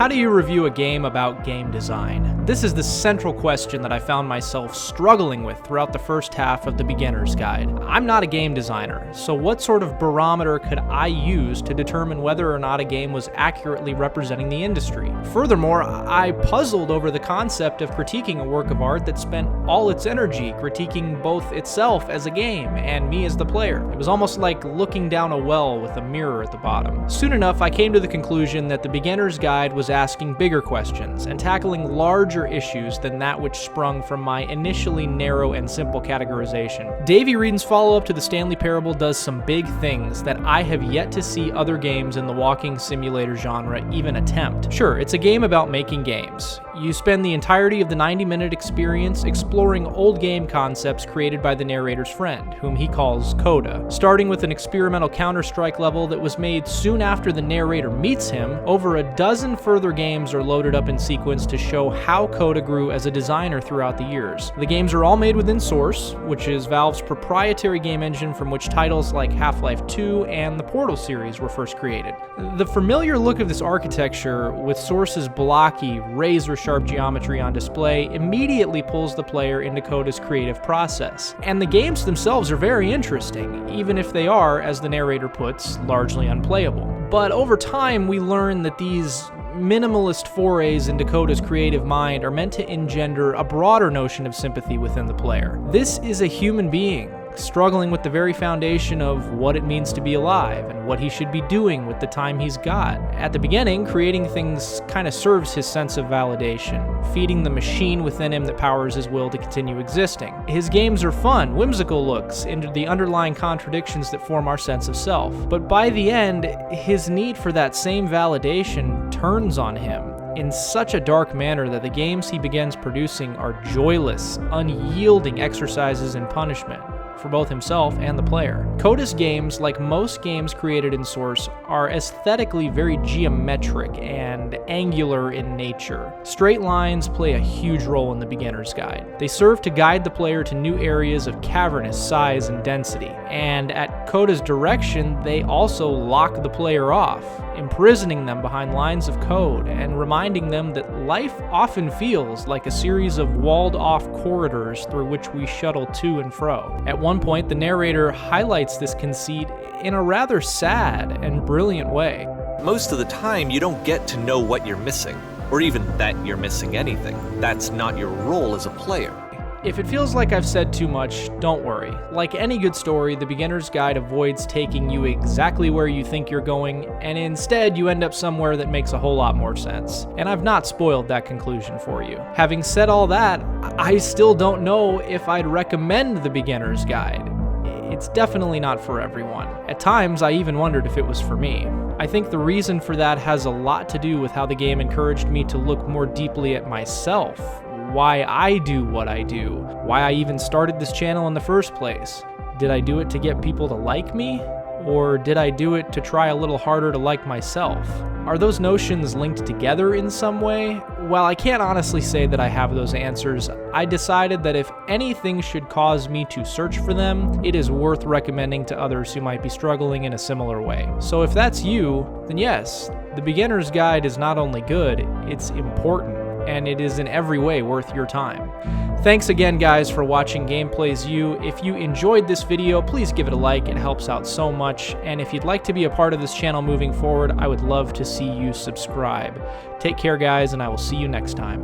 How do you review a game about game design? This is the central question that I found myself struggling with throughout the first half of the beginner's guide. I'm not a game designer, so what sort of barometer could I use to determine whether or not a game was accurately representing the industry? Furthermore, I puzzled over the concept of critiquing a work of art that spent all its energy critiquing both itself as a game and me as the player. It was almost like looking down a well with a mirror at the bottom. Soon enough, I came to the conclusion that the beginner's guide was asking bigger questions and tackling larger issues than that which sprung from my initially narrow and simple categorization. Davey Wreden's follow-up to the Stanley Parable does some big things that I have yet to see other games in the walking simulator genre even attempt. Sure, it's a game about making games. You spend the entirety of the 90-minute experience exploring old game concepts created by the narrator's friend, whom he calls Coda. Starting with an experimental Counter-Strike level that was made soon after the narrator meets him, over a dozen further games are loaded up in sequence to show how Coda grew as a designer throughout the years. The games are all made within Source, which is Valve's proprietary game engine from which titles like Half-Life 2 and the Portal series were first created. The familiar look of this architecture, with Source's blocky, razor-sharp geometry on display, immediately pulls the player into Coda's creative process. And the games themselves are very interesting, even if they are, as the narrator puts, largely unplayable. But over time, we learn that these minimalist forays into Coda's creative mind are meant to engender a broader notion of sympathy within the player. This is a human being struggling with the very foundation of what it means to be alive and what he should be doing with the time he's got. At the beginning, creating things kind of serves his sense of validation, feeding the machine within him that powers his will to continue existing. His games are fun, whimsical looks into the underlying contradictions that form our sense of self. But by the end, his need for that same validation turns on him in such a dark manner that the games he begins producing are joyless, unyielding exercises in punishment for both himself and the player. Coda's games, like most games created in Source, are aesthetically very geometric and angular in nature. Straight lines play a huge role in the beginner's guide. They serve to guide the player to new areas of cavernous size and density, and at Coda's direction, they also lock the player off, imprisoning them behind lines of code and reminding them that life often feels like a series of walled-off corridors through which we shuttle to and fro. At one point, the narrator highlights this conceit in a rather sad and brilliant way. Most of the time, you don't get to know what you're missing, or even that you're missing anything. That's not your role as a player. If it feels like I've said too much, don't worry. Like any good story, the beginner's guide avoids taking you exactly where you think you're going, and instead you end up somewhere that makes a whole lot more sense. And I've not spoiled that conclusion for you. Having said all that, I still don't know if I'd recommend the beginner's guide. It's definitely not for everyone. At times, I even wondered if it was for me. I think the reason for that has a lot to do with how the game encouraged me to look more deeply at myself, why I do what I do, why I even started this channel in the first place. Did I do it to get people to like me? Or did I do it to try a little harder to like myself? Are those notions linked together in some way? While I can't honestly say that I have those answers, I decided that if anything should cause me to search for them, it is worth recommending to others who might be struggling in a similar way. So if that's you, then yes, the beginner's guide is not only good, it's important, and it is in every way worth your time. Thanks again, guys, for watching Gameplays U. If you enjoyed this video, please give it a like. It helps out so much. And if you'd like to be a part of this channel moving forward, I would love to see you subscribe. Take care, guys, and I will see you next time.